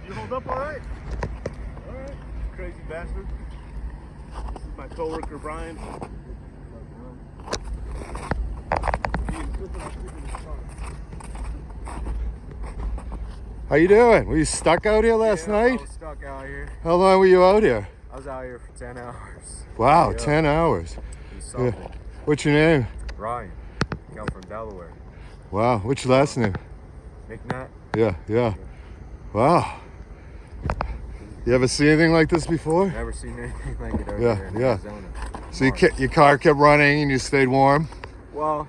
You hold up all right? All right, crazy bastard. This is my coworker Brian. How you doing? Were you stuck out here last night? I was stuck out here. How long were you out here? I was out here for 10 hours. Wow, Yeah. 10 hours. Yeah. What's your name? Ryan. Come from Delaware. Wow, what's your last name? McNatt. Yeah. Wow. You ever see anything like this before? Never seen anything like it over there in Arizona. So your car kept running and you stayed warm? Well,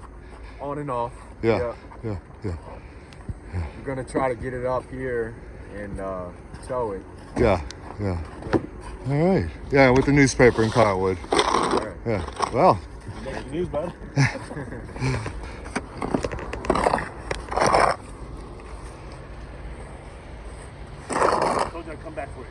on and off. Yeah. We're gonna try to get it up here and tow it. Yeah. All right. Yeah, with the newspaper in Cottonwood. All right. Yeah. Well. Make the news, bud. I told you I'd come back for you.